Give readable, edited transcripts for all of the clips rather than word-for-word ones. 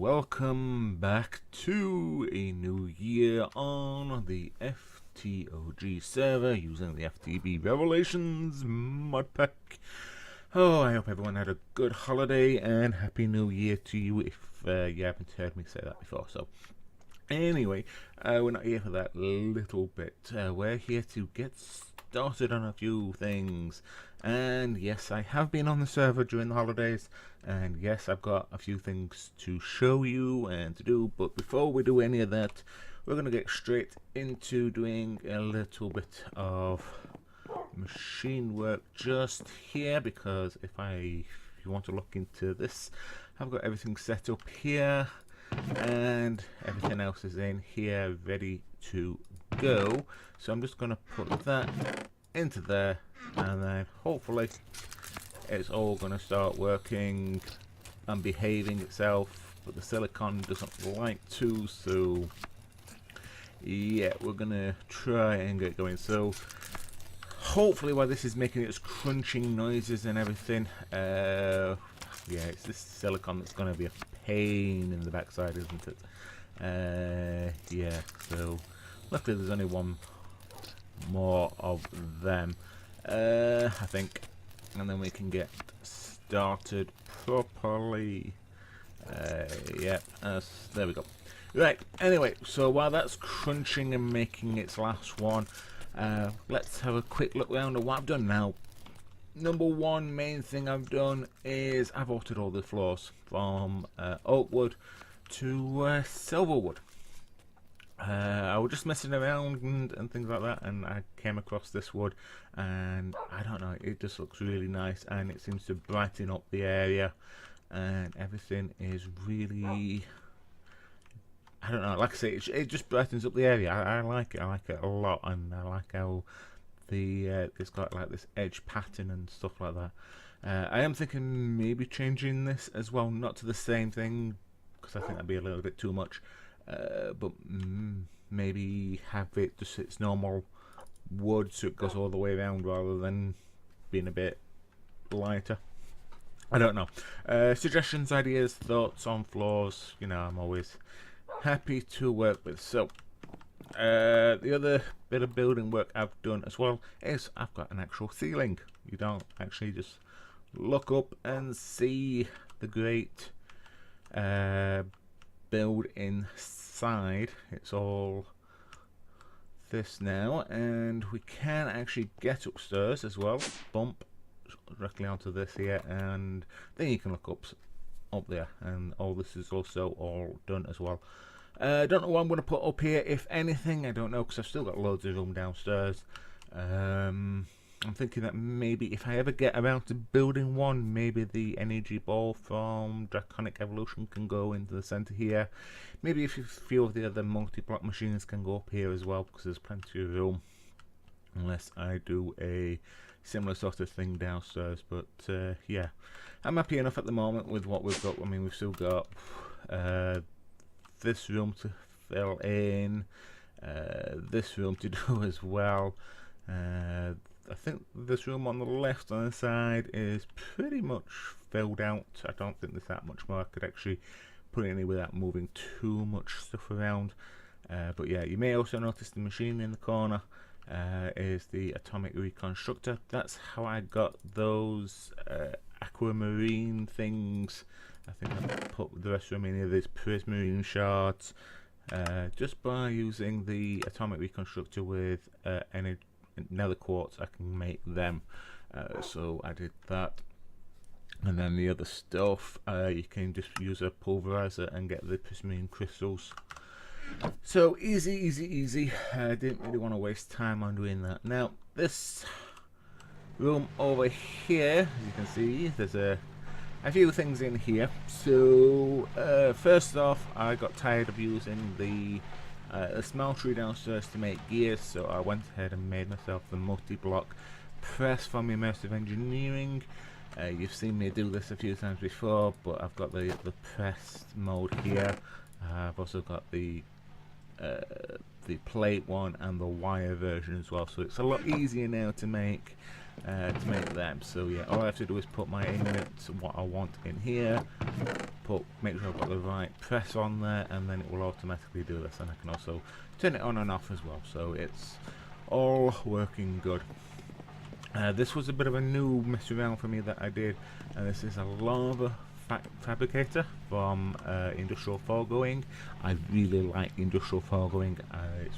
welcome back to a new year on the FtOG server using the FtB Revelations mod pack. Oh, I hope everyone had a good holiday and happy new year to you if you haven't heard me say that before. So anyway, we're not here for that little bit. We're here to get started on a few things. And yes, I have been on the server during the holidays, and yes, I've got a few things to show you and to do, but before we do any of that, we're going to get straight into doing a little bit of machine work just here, because if you want to look into this, I've got everything set up here and everything else is in here ready to go. So I'm just going to put that into there, and then hopefully it's all going to start working and behaving itself, but the silicon doesn't like to, so yeah, we're going to try and get going. So hopefully while this is making its crunching noises and everything, yeah, it's this silicon that's going to be a pain in the backside, isn't it? Yeah, so luckily there's only one more of them, I think, and then we can get started properly. Yep, there we go. Right, anyway, so while that's crunching and making its last one, let's have a quick look around at what I've done now. Number one main thing I've done is I've altered all the floors from oak wood to silver wood. I was just messing around and things like that, and I came across this wood, and I don't know, it just looks really nice, and it seems to brighten up the area, and everything is really, I don't know, like I say, it just brightens up the area. I like it a lot, and I like how it's got like this edge pattern and stuff like that. I am thinking maybe changing this as well, not to the same thing, because I think that'd be a little bit too much. But maybe have it just its normal wood, so it goes all the way around rather than being a bit lighter. I don't know. Suggestions, ideas, thoughts on floors, you know, I'm always happy to work with. So the other bit of building work I've done as well is I've got an actual ceiling. You don't actually just look up and see the great build inside. It's all this now, and we can actually get upstairs as well. Bump directly onto this here, and then you can look up there, and all this is also all done as well. Don't know what I'm going to put up here, if anything. I don't know, because I've still got loads of room downstairs. I'm thinking that maybe if I ever get around to building one, maybe the energy ball from Draconic Evolution can go into the center here. Maybe if a few of the other multi-block machines can go up here as well, because there's plenty of room, unless I do a similar sort of thing downstairs. But yeah, I'm happy enough at the moment with what we've got. I mean, we've still got this room to fill in, this room to do as well. I think this room on the left hand side is pretty much filled out. I don't think there's that much more I could actually put in here without moving too much stuff around. But yeah, you may also notice the machine in the corner is the atomic reconstructor. That's how I got those aquamarine things. I think I put the rest of them in here, these prismarine shards, just by using the atomic reconstructor with nether quartz. I can make them, so I did that. And then the other stuff, you can just use a pulverizer and get the prismarine crystals. So easy. I didn't really want to waste time on doing that. Now this room over here, as you can see, there's a few things in here. So first off, I got tired of using the smeltery downstairs to make gears, so I went ahead and made myself the multi-block press from Immersive Engineering. You've seen me do this a few times before, but I've got the pressed mode here. I've also got the plate one and the wire version as well, so it's a lot easier now to make them. So yeah, all I have to do is put my ingots, what I want in here, make sure I've got the right press on there, and then it will automatically do this, and I can also turn it on and off as well, so it's all working good. This was a bit of a new mess around for me that I did, and this is a lava fabricator from Industrial Foregoing. I really like Industrial Foregoing. It's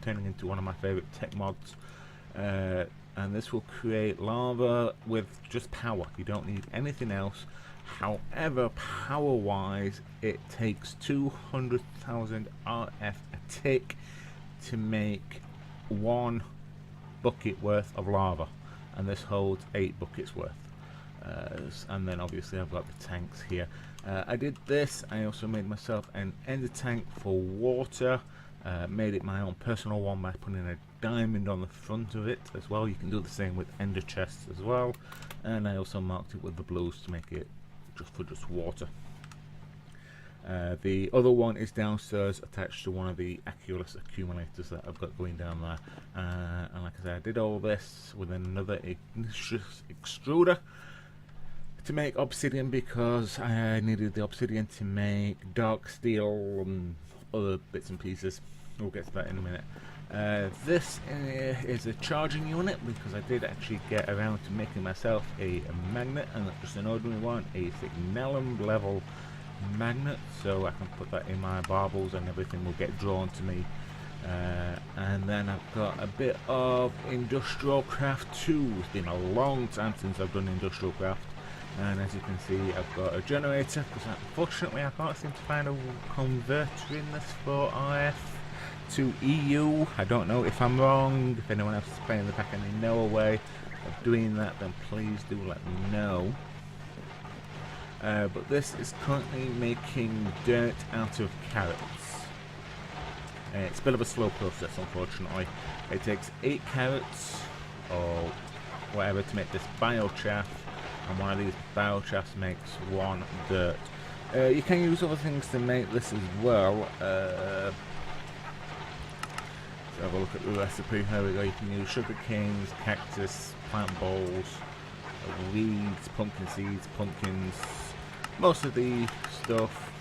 turning into one of my favorite tech mods, and this will create lava with just power. You don't need anything else. However, power wise, it takes 200,000 RF a tick to make 1 bucket worth of lava, and this holds 8 buckets worth. And then obviously I've got the tanks here. I did this. I also made myself an ender tank for water. Made it my own personal one by putting a diamond on the front of it as well. You can do the same with ender chests as well, and I also marked it with the blues to make it just water. The other one is downstairs attached to one of the Aculus accumulators that I've got going down there, and like I said, I did all this with another ignious extruder to make obsidian, because I needed the obsidian to make dark steel and other bits and pieces. We'll get to that in a minute. This is a charging unit, because I did actually get around to making myself a magnet, and not just an ordinary one, a Signalum level magnet, so I can put that in my barbels and everything will get drawn to me. And then I've got a bit of industrial craft too. It's been a long time since I've done industrial craft, and as you can see, I've got a generator, because unfortunately I can't seem to find a converter in this for RF to EU. I don't know if I'm wrong. If anyone else is playing the pack and they know a way of doing that, then please do let me know. But this is currently making dirt out of carrots. It's a bit of a slow process, unfortunately. It takes 8 carrots or whatever to make this biochaff, and one of these biochaffs makes 1 dirt. You can use other things to make this as well. Let's have a look at the recipe. Here we go. You can use sugar canes, cactus, plant balls, weeds, pumpkin seeds, pumpkins. Most of the stuff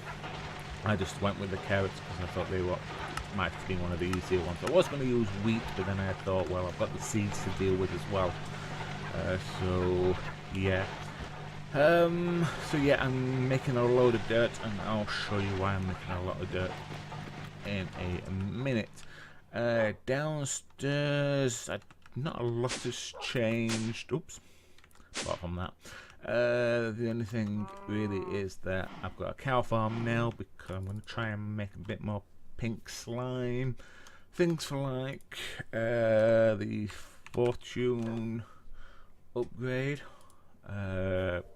I just went with the carrots because I thought they might have been one of the easier ones. I was going to use wheat, but then I thought, well, I've got the seeds to deal with as well. So yeah. So yeah, I'm making a load of dirt, and I'll show you why I'm making a lot of dirt in a minute. Downstairs, not a lot has changed. Oops. Apart from that. The only thing really is that I've got a cow farm now, because I'm going to try and make a bit more pink slime. Things for like the fortune upgrade,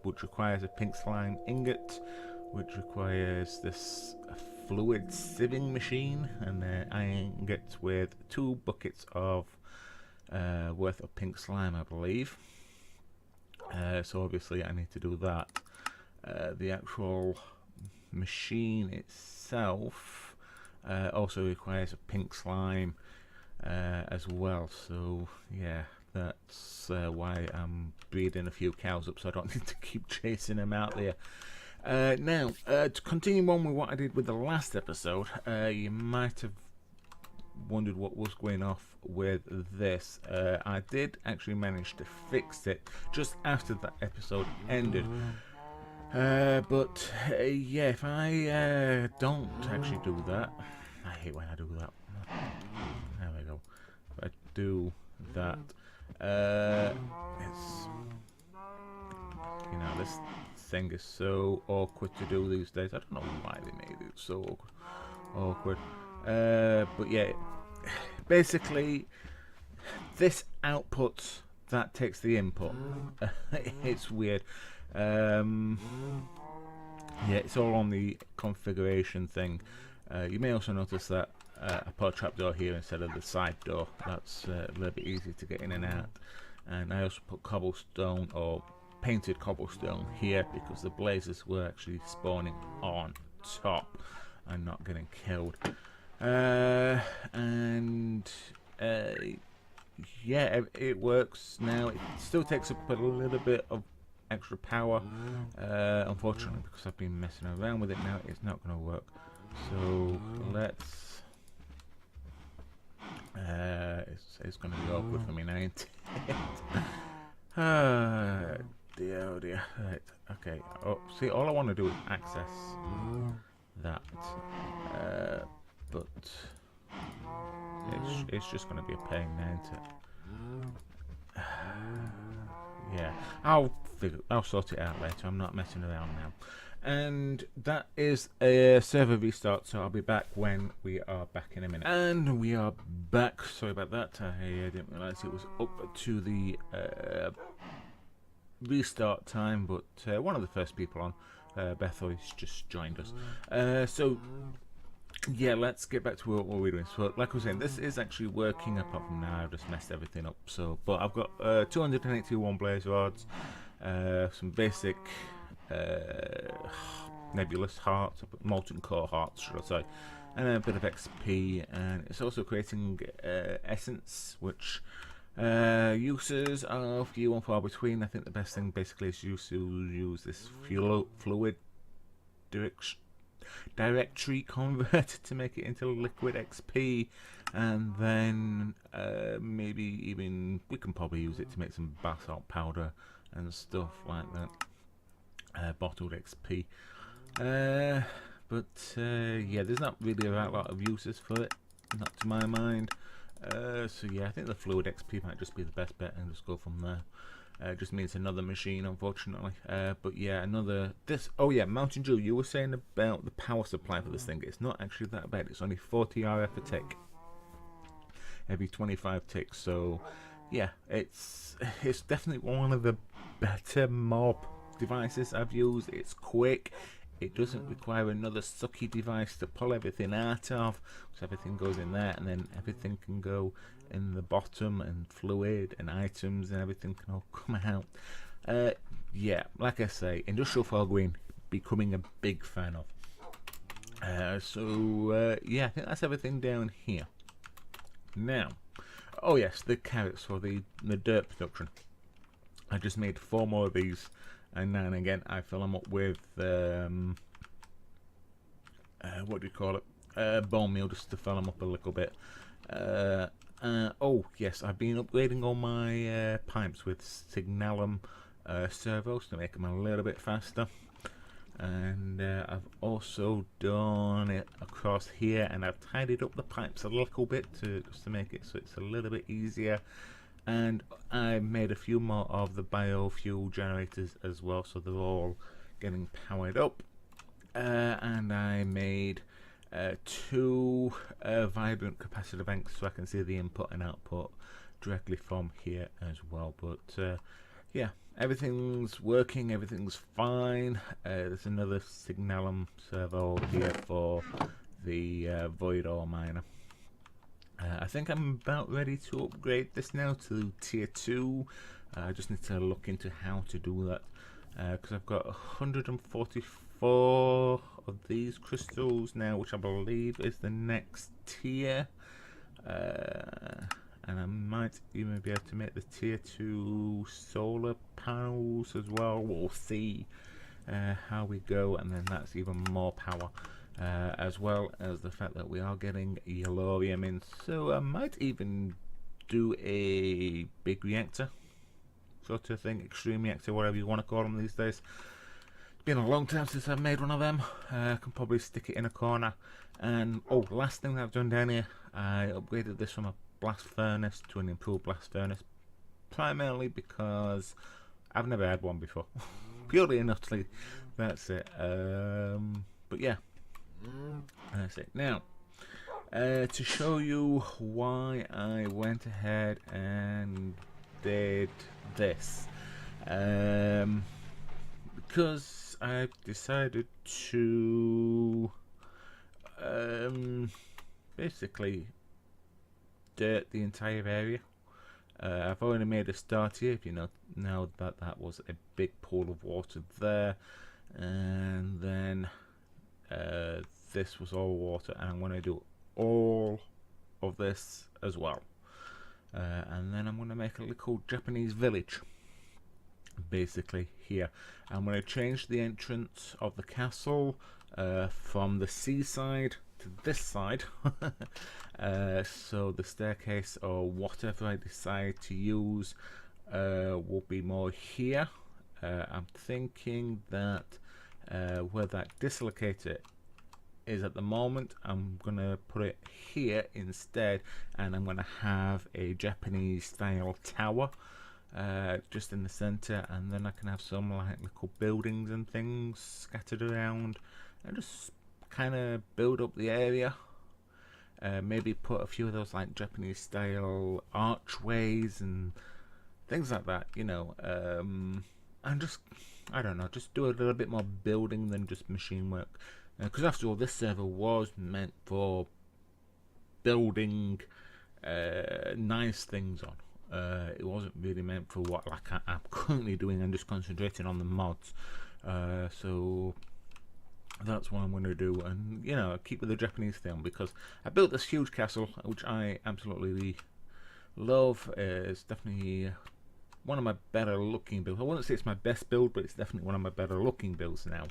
which requires a pink slime ingot, which requires this fluid sieving machine, and iron ingots with 2 buckets of worth of pink slime, I believe. So obviously I need to do that. The actual machine itself also requires a pink slime as well, so yeah, that's why I'm breeding a few cows up, so I don't need to keep chasing them out there. Now, to continue on with what I did with the last episode, you might have wondered what was going off with this. I did actually manage to fix it just after that episode ended. But yeah, if I don't actually do that, I hate when I do that. There we go. If I do that, it's, you know, this thing is so awkward to do these days. I don't know why they made it so awkward. But yeah, basically this output that takes the input. It's weird. Yeah, it's all on the configuration thing. You may also notice that I put a trapdoor here instead of the side door. That's a little bit easier to get in and out. And I also put cobblestone or painted cobblestone here because the blazes were actually spawning on top and not getting killed. And yeah, it works now. It still takes up a little bit of extra power. Unfortunately, because I've been messing around with it now, it's not going to work. So let's. It's going to be awkward for me now, ain't it? Dear, oh dear. Right, okay. Oh, see, all I want to do is access that, but it's just going to be a pain now, ain't it? Yeah, I'll sort it out later. I'm not messing around now. And that is a server restart, so I'll be back when we are back in a minute. And we are back. Sorry about that. I didn't realise it was up to the restart time, but one of the first people on, Bethel, has just joined us. So yeah, let's get back to what we're doing. So like I was saying, this is actually working apart from now. I've just messed everything up. So, but I've got 281 blaze rods, some basic nebulous hearts, molten core hearts, should I say, and a bit of XP, and it's also creating essence, which uses are few and far between. I think the best thing basically is to use this fluid directory converter to make it into liquid XP, and then maybe even we can probably use it to make some basalt powder and stuff like that. Bottled XP, but yeah, there's not really a lot of uses for it, not to my mind. So yeah, I think the fluid XP might just be the best bet and just go from there. Just means another machine, unfortunately. But yeah, oh yeah, Mountain Dew, you were saying about the power supply for this thing. It's not actually that bad. It's only 40 RF a tick every 25 ticks. So yeah, it's definitely one of the better mob devices I've used. It's quick. It doesn't require another sucky device to pull everything out of, so everything goes in there, and then everything can go in the bottom, and fluid and items and everything can all come out. Yeah, like I say, industrial foregoing, becoming a big fan of. So yeah, I think that's everything down here. Now, oh yes, the carrots for the dirt production. I just made 4 more of these, and now and again I fill them up with what do you call it? Bone meal, just to fill them up a little bit. Oh yes, I've been upgrading all my pipes with signalum servos to make them a little bit faster, and I've also done it across here, and I've tidied up the pipes a little bit just to make it so it's a little bit easier. And I made a few more of the biofuel generators as well, so they're all getting powered up. And I made 2 vibrant capacitor banks, so I can see the input and output directly from here as well. But yeah, everything's working, everything's fine. There's another signalum servo here for the void ore miner. I think I'm about ready to upgrade this now to tier 2. I just need to look into how to do that, because I've got 144 of these crystals now, which I believe is the next tier, and I might even be able to make the tier 2 solar panels as well. We'll see how we go, and then that's even more power. As well as the fact that we are getting yellorium in, so I might even do a big reactor sort of thing, extreme reactor, whatever you want to call them these days. It's been a long time since I've made one of them. I can probably stick it in a corner. And oh, last thing that I've done down here, I upgraded this from a blast furnace to an improved blast furnace, primarily because I've never had one before. Purely and utterly, that's it. But yeah, that's it. Now, to show you why I went ahead and did this, because I've decided to basically dirt the entire area. I've already made a start here, if you know now that was a big pool of water there, and then this was all water, and I'm going to do all of this as well, and then I'm going to make a little Japanese village. basically here. I'm going to change the entrance of the castle from the seaside to this side. So the staircase or whatever I decide to use will be more here. I'm thinking that where that dislocator is at the moment, I'm going to put it here instead, and I'm going to have a Japanese style tower just in the center, and then I can have some like little buildings and things scattered around and just kind of build up the area. Maybe put a few of those like Japanese style archways and things like that, you know, and just, I don't know, just do a little bit more building than just machine work, because after all, this server was meant for building nice things on. It wasn't really meant for what like I'm currently doing. I'm just concentrating on the mods, so that's what I'm going to do, and you know, keep with the Japanese theme, because I built this huge castle which I absolutely love. It's definitely one of my better looking builds. I wouldn't say it's my best build, but it's definitely one of my better looking builds now.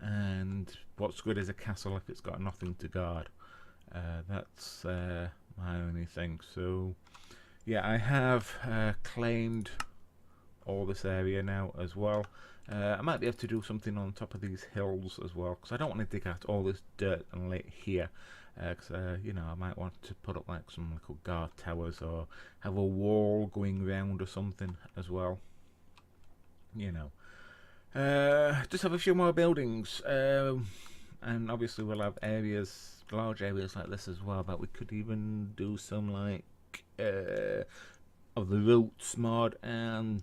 And what's good is a castle if it's got nothing to guard. That's my only thing. So yeah, I have claimed all this area now as well. I might be able to do something on top of these hills as well, because I don't want to dig out all this dirt and lay it here, because you know, I might want to put up like some little guard towers or have a wall going round or something as well, you know. Just have a few more buildings, and obviously we'll have areas, large areas like this as well, but we could even do some like of the roots mod and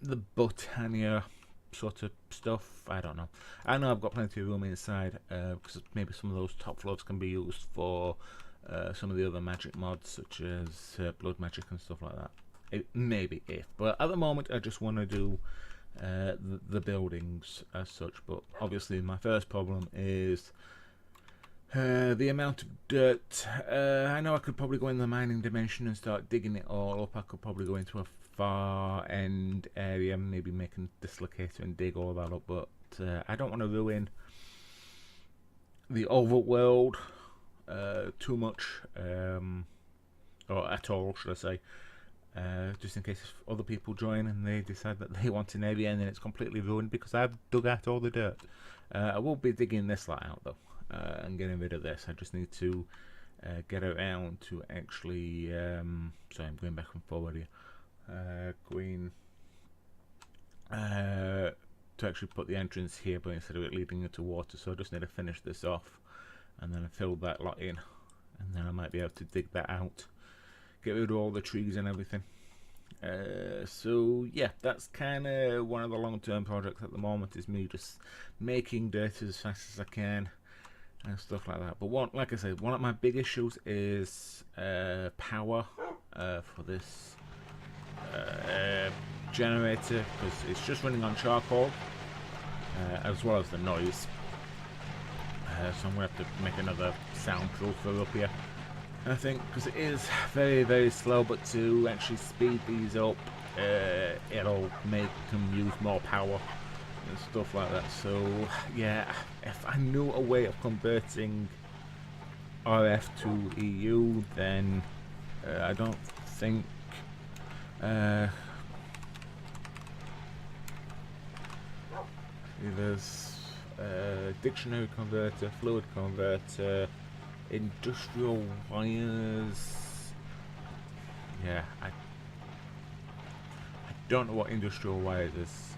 the Botania sort of stuff. I don't know. I know I've got plenty of room inside, because maybe some of those top floors can be used for some of the other magic mods, such as blood magic and stuff like that. Maybe if, but at the moment I just want to do the buildings as such. But obviously my first problem is the amount of dirt. I know I could probably go in the mining dimension and start digging it all up. I could probably go into a far end area, maybe make a dislocator and dig all that up, but I don't want to ruin the overworld too much, or at all, should I say. Just in case other people join and they decide that they want an area and then it's completely ruined because I've dug out all the dirt. I will be digging this lot out though, and getting rid of this. I just need to get around to actually sorry, I'm going back and forward here. To actually put the entrance here, but instead of it leading into water, so I just need to finish this off and then fill that lot in, and then I might be able to dig that out, get rid of all the trees and everything. So yeah, that's kind of one of the long-term projects at the moment, is me just making dirt as fast as I can and stuff like that. But like I said, one of my big issues is power for this generator, because it's just running on charcoal, as well as the noise. So I'm going to have to make another soundproofer up here, I think, because it is very, very slow, but to actually speed these up, it'll make them use more power and stuff like that. So yeah, if I knew a way of converting RF to EU, then I don't think there's dictionary converter, fluid converter, industrial wires. Yeah, I don't know what industrial wires is.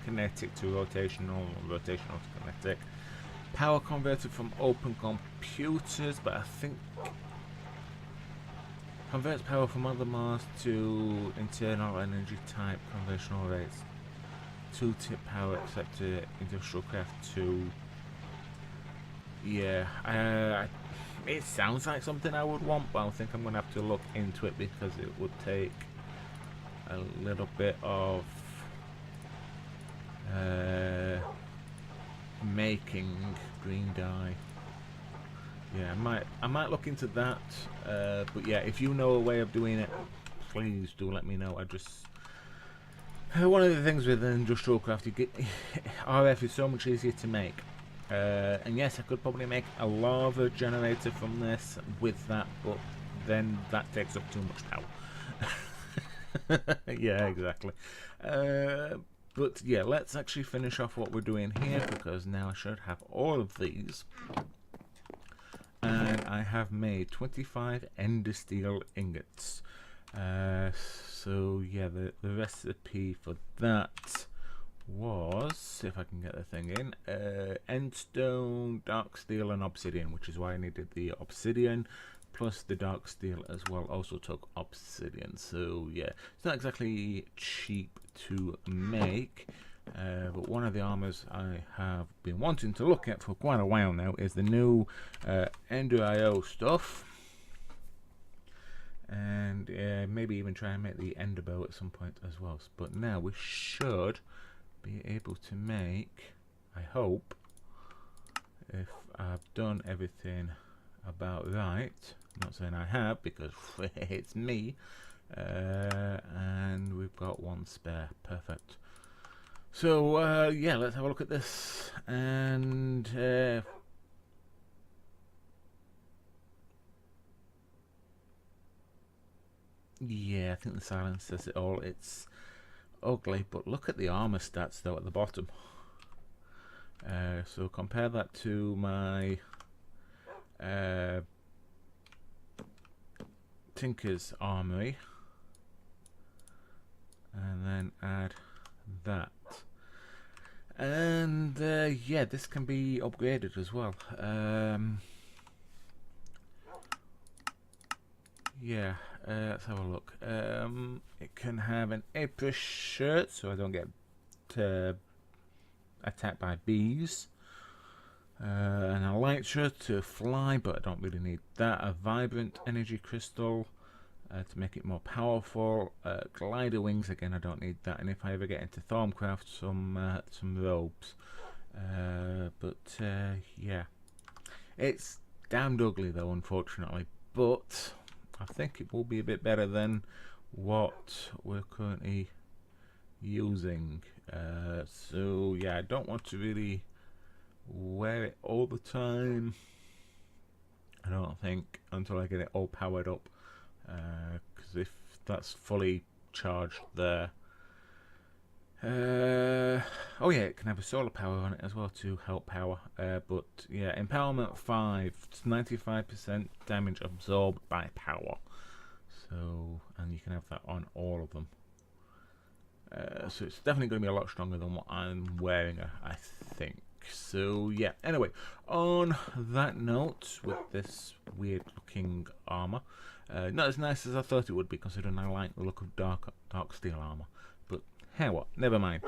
Kinetic to rotational, rotational to kinetic. Power converter from open computers, but I think converts power from other Mars to internal energy type conventional rates. 2-tip power accepted industrial craft 2. Yeah, it sounds like something I would want, but I think I'm gonna have to look into it, because it would take a little bit of making green dye. Yeah, I might look into that. But yeah, if you know a way of doing it, please do let me know. I just one of the things with industrial craft, RF is so much easier to make. And yes, I could probably make a lava generator from this with that, but then that takes up too much power. Yeah, exactly. But yeah, let's actually finish off what we're doing here, because now I should have all of these. And I have made 25 ender steel ingots. So yeah, the recipe for that was, if I can get the thing in, endstone, dark steel and obsidian, which is why I needed the obsidian, plus the dark steel as well also took obsidian. So yeah, it's not exactly cheap to make, but one of the armors I have been wanting to look at for quite a while now is the new Ender.io stuff, and maybe even try and make the Ender bow at some point as well. But now we should be able to make, I hope, if I've done everything about right. I'm not saying I have, because it's me, and we've got one spare. Perfect. So yeah, let's have a look at this. And yeah, I think the silence says it all. It's ugly, but look at the armor stats though at the bottom. So compare that to my Tinker's Armory, and then add that, and yeah, this can be upgraded as well. Yeah, let's have a look. It can have an April shirt, so I don't get attacked by bees. And a light shirt to fly, but I don't really need that. A vibrant energy crystal to make it more powerful. Glider wings, again I don't need that. And if I ever get into Thorncraft, some robes. But yeah, it's damned ugly though, unfortunately. But I think it will be a bit better than what we're currently using. So yeah, I don't want to really wear it all the time, I don't think, until I get it all powered up, because if that's fully charged there, oh yeah, it can have a solar power on it as well to help power, but yeah, empowerment 5, it's 95% damage absorbed by power, so, and you can have that on all of them. So it's definitely going to be a lot stronger than what I'm wearing, I think. So yeah, anyway, on that note, with this weird looking armor, not as nice as I thought it would be, considering I like the look of dark steel armor, but hey, what, never mind.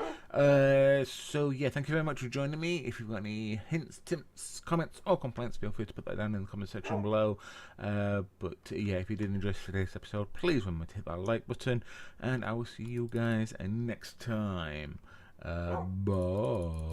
So yeah, thank you very much for joining me. If you've got any hints, tips, comments or complaints, feel free to put that down in the comment section below. But yeah, if you did enjoy today's episode, please remember to hit that like button, and I will see you guys next time. Bye.